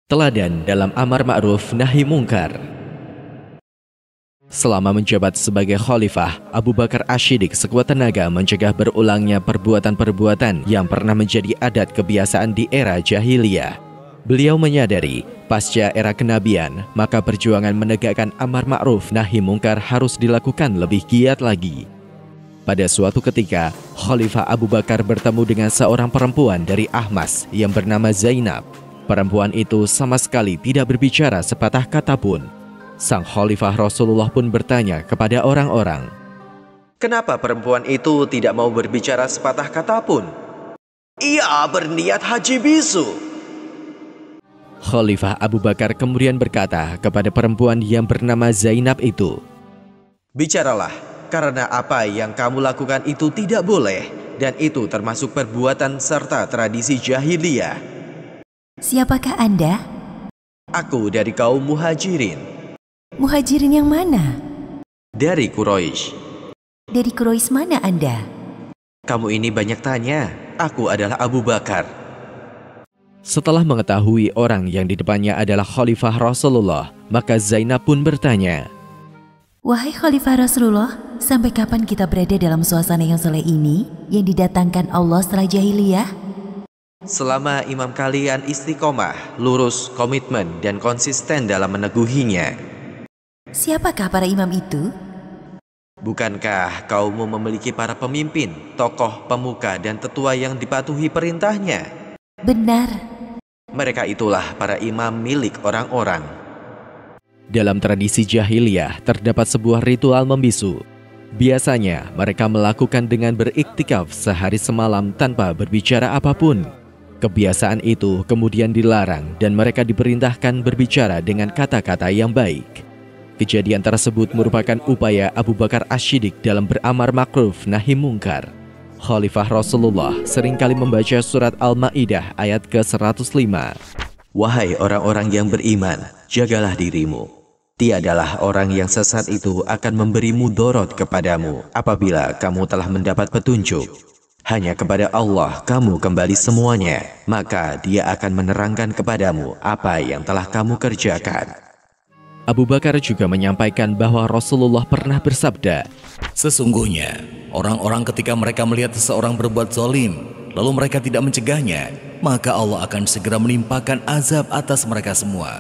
Teladan dalam amar ma'ruf nahi mungkar. Selama menjabat sebagai khalifah, Abu Bakar Ash-Shiddiq sekuat tenaga mencegah berulangnya perbuatan-perbuatan yang pernah menjadi adat kebiasaan di era jahiliyah. Beliau menyadari, pasca era kenabian, maka perjuangan menegakkan amar ma'ruf nahi mungkar harus dilakukan lebih giat lagi. Pada suatu ketika, Khalifah Abu Bakar bertemu dengan seorang perempuan dari Ahmas yang bernama Zainab. Perempuan itu sama sekali tidak berbicara sepatah kata pun. Sang Khalifah Rasulullah pun bertanya kepada orang-orang, "Kenapa perempuan itu tidak mau berbicara sepatah kata pun? Ia berniat haji bisu." Khalifah Abu Bakar kemudian berkata kepada perempuan yang bernama Zainab itu, "Bicaralah, karena apa yang kamu lakukan itu tidak boleh, dan itu termasuk perbuatan serta tradisi jahiliyah." "Siapakah Anda?" "Aku dari kaum Muhajirin." "Muhajirin yang mana?" "Dari Quraisy." "Dari Quraisy mana Anda?" "Kamu ini banyak tanya, aku adalah Abu Bakar." Setelah mengetahui orang yang di depannya adalah Khalifah Rasulullah, maka Zainab pun bertanya, "Wahai Khalifah Rasulullah, sampai kapan kita berada dalam suasana yang soleh ini yang didatangkan Allah setelah jahiliyah?" "Selama imam kalian istiqomah, lurus, komitmen, dan konsisten dalam meneguhinya." "Siapakah para imam itu?" "Bukankah kaummu memiliki para pemimpin, tokoh, pemuka, dan tetua yang dipatuhi perintahnya?" "Benar." "Mereka itulah para imam milik orang-orang." Dalam tradisi jahiliyah terdapat sebuah ritual membisu. Biasanya mereka melakukan dengan beriktikaf sehari semalam tanpa berbicara apapun. Kebiasaan itu kemudian dilarang dan mereka diperintahkan berbicara dengan kata-kata yang baik. Kejadian tersebut merupakan upaya Abu Bakar Ash-Shiddiq dalam beramar ma'ruf nahi mungkar. Khalifah Rasulullah seringkali membaca surat Al-Ma'idah ayat ke-105. "Wahai orang-orang yang beriman, jagalah dirimu. Tiadalah orang yang sesat itu akan memberi mudorot kepadamu apabila kamu telah mendapat petunjuk. Hanya kepada Allah kamu kembali semuanya, maka Dia akan menerangkan kepadamu apa yang telah kamu kerjakan." Abu Bakar juga menyampaikan bahwa Rasulullah pernah bersabda, "Sesungguhnya, orang-orang ketika mereka melihat seseorang berbuat zalim, lalu mereka tidak mencegahnya, maka Allah akan segera menimpakan azab atas mereka semua."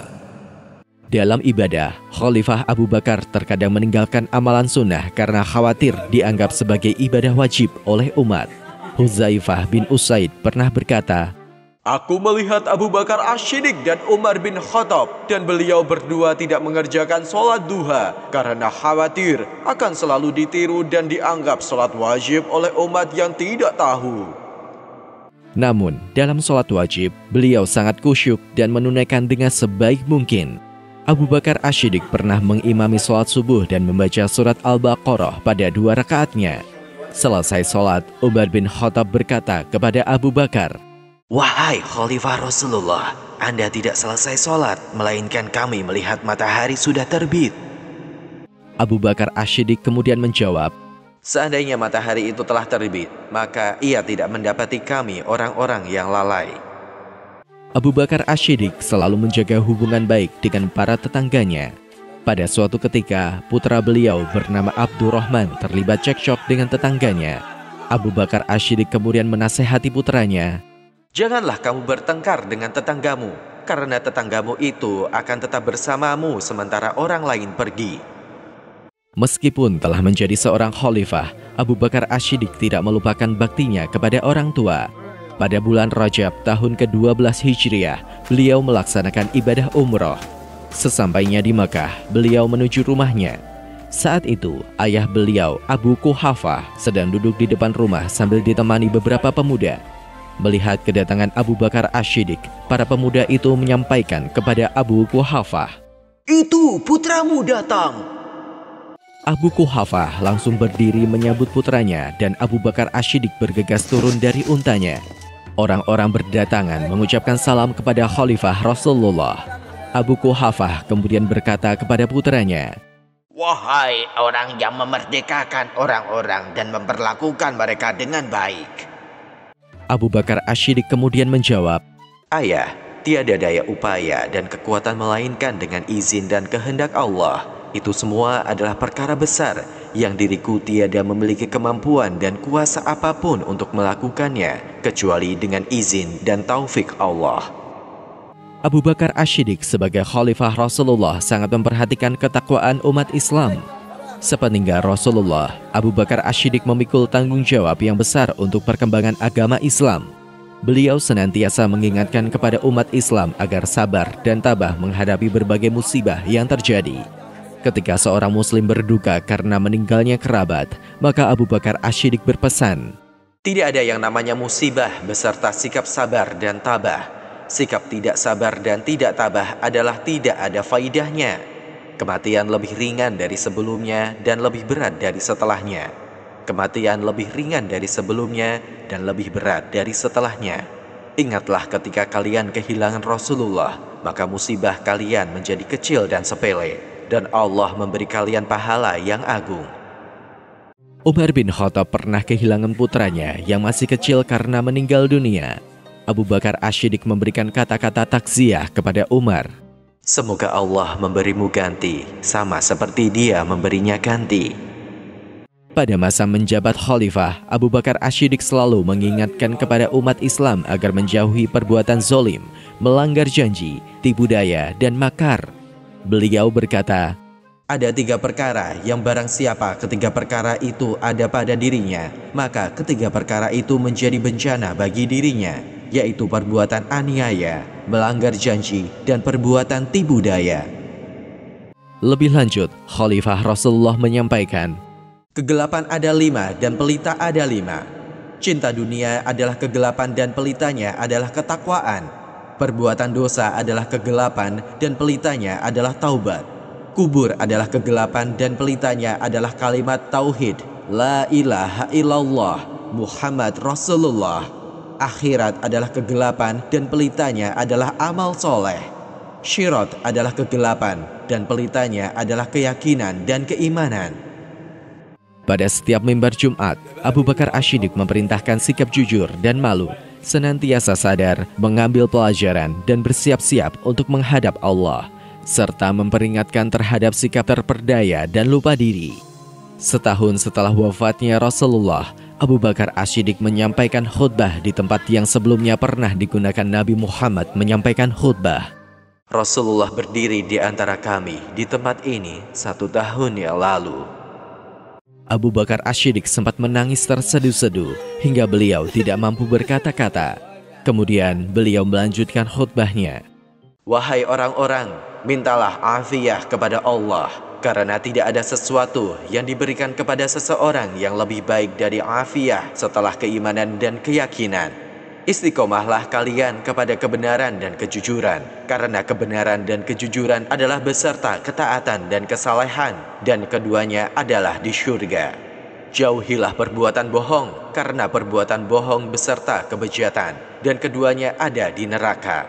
Dalam ibadah, Khalifah Abu Bakar terkadang meninggalkan amalan sunnah karena khawatir dianggap sebagai ibadah wajib oleh umat. Huzaifah bin Usaid pernah berkata, "Aku melihat Abu Bakar Ash-Shiddiq dan Umar bin Khattab, dan beliau berdua tidak mengerjakan sholat duha karena khawatir akan selalu ditiru dan dianggap sholat wajib oleh umat yang tidak tahu." Namun, dalam sholat wajib, beliau sangat khusyuk dan menunaikan dengan sebaik mungkin. Abu Bakar Ash-Shiddiq pernah mengimami sholat subuh dan membaca surat Al-Baqarah pada 2 rakaatnya. Selesai sholat, Umar bin Khattab berkata kepada Abu Bakar, "Wahai Khalifah Rasulullah, Anda tidak selesai sholat, melainkan kami melihat matahari sudah terbit." Abu Bakar Ash-Shiddiq kemudian menjawab, "Seandainya matahari itu telah terbit, maka ia tidak mendapati kami orang-orang yang lalai." Abu Bakar Ash-Shiddiq selalu menjaga hubungan baik dengan para tetangganya. Pada suatu ketika, putra beliau bernama Abdurrahman terlibat cekcok dengan tetangganya. Abu Bakar Ash-Shiddiq kemudian menasehati putranya, "Janganlah kamu bertengkar dengan tetanggamu, karena tetanggamu itu akan tetap bersamamu sementara orang lain pergi." Meskipun telah menjadi seorang khalifah, Abu Bakar Ash-Shiddiq tidak melupakan baktinya kepada orang tua. Pada bulan Rajab tahun ke-12 Hijriah, beliau melaksanakan ibadah umroh. Sesampainya di Makkah, beliau menuju rumahnya. Saat itu, ayah beliau, Abu Quhafah, sedang duduk di depan rumah sambil ditemani beberapa pemuda. Melihat kedatangan Abu Bakar Ash-Shiddiq, para pemuda itu menyampaikan kepada Abu Quhafah, "Itu putramu datang." Abu Quhafah langsung berdiri menyambut putranya dan Abu Bakar Ash-Shiddiq bergegas turun dari untanya. Orang-orang berdatangan mengucapkan salam kepada Khalifah Rasulullah. Abu Quhafah kemudian berkata kepada putranya, "Wahai orang yang memerdekakan orang-orang dan memperlakukan mereka dengan baik." Abu Bakar Ash-Shiddiq kemudian menjawab, "Ayah, Tiada daya upaya dan kekuatan melainkan dengan izin dan kehendak Allah. Itu semua adalah perkara besar yang diriku tiada memiliki kemampuan dan kuasa apapun untuk melakukannya kecuali dengan izin dan taufik Allah. Abu Bakar Ash-Shiddiq sebagai Khalifah Rasulullah sangat memperhatikan ketakwaan umat Islam. Sepeninggal Rasulullah, Abu Bakar Ash-Shiddiq memikul tanggung jawab yang besar untuk perkembangan agama Islam. Beliau senantiasa mengingatkan kepada umat Islam agar sabar dan tabah menghadapi berbagai musibah yang terjadi. Ketika seorang muslim berduka karena meninggalnya kerabat, maka Abu Bakar Ash-Shiddiq berpesan, "Tidak ada yang namanya musibah beserta sikap sabar dan tabah. Sikap tidak sabar dan tidak tabah adalah tidak ada faidahnya. Kematian lebih ringan dari sebelumnya dan lebih berat dari setelahnya. Kematian lebih ringan dari sebelumnya dan lebih berat dari setelahnya. Ingatlah ketika kalian kehilangan Rasulullah, maka musibah kalian menjadi kecil dan sepele, dan Allah memberi kalian pahala yang agung." Umar bin Khattab pernah kehilangan putranya yang masih kecil karena meninggal dunia. Abu Bakar Ash-Shiddiq memberikan kata-kata takziah kepada Umar. "Semoga Allah memberimu ganti, sama seperti Dia memberinya ganti." Pada masa menjabat khalifah, Abu Bakar Ash-Shiddiq selalu mengingatkan kepada umat Islam agar menjauhi perbuatan zolim, melanggar janji, tipu daya, dan makar. Beliau berkata, "Ada 3 perkara yang barang siapa ketiga perkara itu ada pada dirinya, maka ketiga perkara itu menjadi bencana bagi dirinya, yaitu perbuatan aniaya, melanggar janji, dan perbuatan tipu daya." Lebih lanjut, Khalifah Rasulullah menyampaikan, "Kegelapan ada 5 dan pelita ada 5. Cinta dunia adalah kegelapan dan pelitanya adalah ketakwaan. Perbuatan dosa adalah kegelapan dan pelitanya adalah taubat. Kubur adalah kegelapan dan pelitanya adalah kalimat tauhid, la ilaha illallah, Muhammad Rasulullah. Akhirat adalah kegelapan dan pelitanya adalah amal soleh. Syirat adalah kegelapan dan pelitanya adalah keyakinan dan keimanan." Pada setiap mimbar Jumat, Abu Bakar Ash-Shiddiq memerintahkan sikap jujur dan malu, senantiasa sadar, mengambil pelajaran, dan bersiap-siap untuk menghadap Allah, serta memperingatkan terhadap sikap terperdaya dan lupa diri. Setahun setelah wafatnya Rasulullah, Abu Bakar Ash-Shiddiq menyampaikan khutbah di tempat yang sebelumnya pernah digunakan Nabi Muhammad menyampaikan khutbah. "Rasulullah berdiri di antara kami di tempat ini 1 tahun yang lalu." Abu Bakar Ash-Shiddiq sempat menangis terseduh-seduh hingga beliau tidak mampu berkata-kata. Kemudian beliau melanjutkan khutbahnya. "Wahai orang-orang, mintalah afiah kepada Allah, karena tidak ada sesuatu yang diberikan kepada seseorang yang lebih baik dari afiah setelah keimanan dan keyakinan. Istiqomahlah kalian kepada kebenaran dan kejujuran, karena kebenaran dan kejujuran adalah beserta ketaatan dan kesalehan, dan keduanya adalah di syurga. Jauhilah perbuatan bohong, karena perbuatan bohong beserta kebejatan, dan keduanya ada di neraka.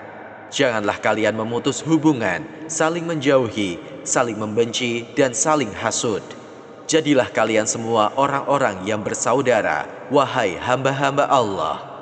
Janganlah kalian memutus hubungan, saling menjauhi, saling membenci, dan saling hasud. Jadilah kalian semua orang-orang yang bersaudara, wahai hamba-hamba Allah."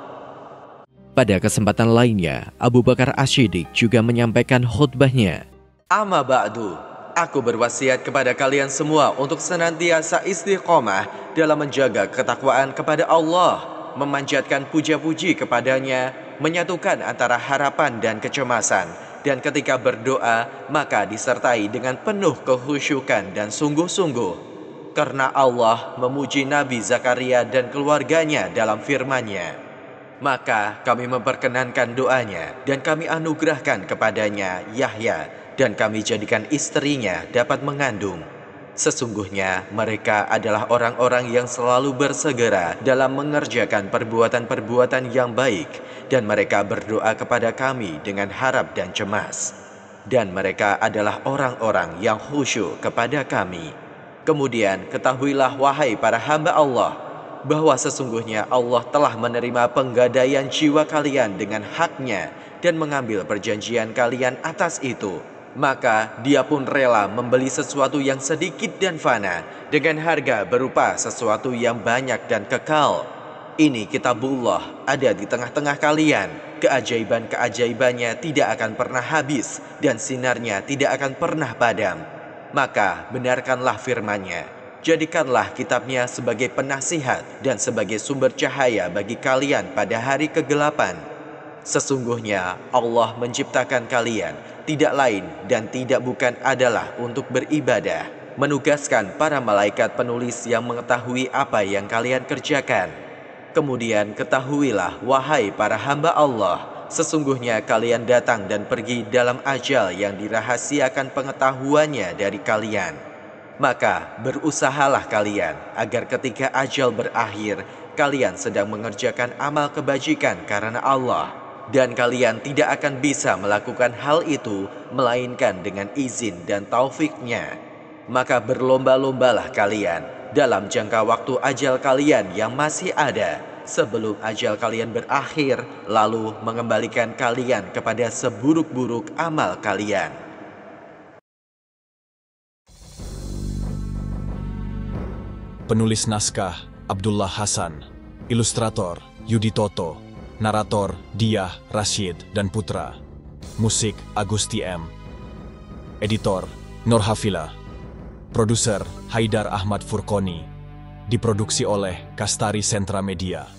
Pada kesempatan lainnya, Abu Bakar Ash-Shiddiq juga menyampaikan khutbahnya. "Amma ba'du, aku berwasiat kepada kalian semua untuk senantiasa istiqomah dalam menjaga ketakwaan kepada Allah, memanjatkan puja-puji kepadanya, menyatukan antara harapan dan kecemasan, dan ketika berdoa, maka disertai dengan penuh kehusyukan dan sungguh-sungguh. Karena Allah memuji Nabi Zakaria dan keluarganya dalam firman-Nya. Maka kami memperkenankan doanya dan kami anugerahkan kepadanya Yahya dan kami jadikan istrinya dapat mengandung. Sesungguhnya mereka adalah orang-orang yang selalu bersegera dalam mengerjakan perbuatan-perbuatan yang baik dan mereka berdoa kepada kami dengan harap dan cemas. Dan mereka adalah orang-orang yang khusyuk kepada kami. Kemudian ketahuilah wahai para hamba Allah, bahwa sesungguhnya Allah telah menerima penggadaian jiwa kalian dengan haknya dan mengambil perjanjian kalian atas itu. Maka dia pun rela membeli sesuatu yang sedikit dan fana dengan harga berupa sesuatu yang banyak dan kekal. Ini kitabullah ada di tengah-tengah kalian. Keajaiban-keajaibannya tidak akan pernah habis dan sinarnya tidak akan pernah padam. Maka benarkanlah firman-Nya. Jadikanlah kitabnya sebagai penasihat dan sebagai sumber cahaya bagi kalian pada hari kegelapan. Sesungguhnya Allah menciptakan kalian tidak lain dan tidak bukan adalah untuk beribadah, menugaskan para malaikat penulis yang mengetahui apa yang kalian kerjakan. Kemudian ketahuilah, wahai para hamba Allah, sesungguhnya kalian datang dan pergi dalam ajal yang dirahasiakan pengetahuannya dari kalian. Maka berusahalah kalian agar ketika ajal berakhir, kalian sedang mengerjakan amal kebajikan karena Allah. Dan kalian tidak akan bisa melakukan hal itu melainkan dengan izin dan taufik-Nya. Maka berlomba-lombalah kalian dalam jangka waktu ajal kalian yang masih ada, sebelum ajal kalian berakhir, lalu mengembalikan kalian kepada seburuk-buruk amal kalian. Penulis naskah Abdullah Hasan, ilustrator Yudi Toto, narator Diah, Rashid, dan Putra, musik Agusti M, editor Nur Hafila, produser Haidar Ahmad Furqoni, diproduksi oleh Kastari Sentra Media.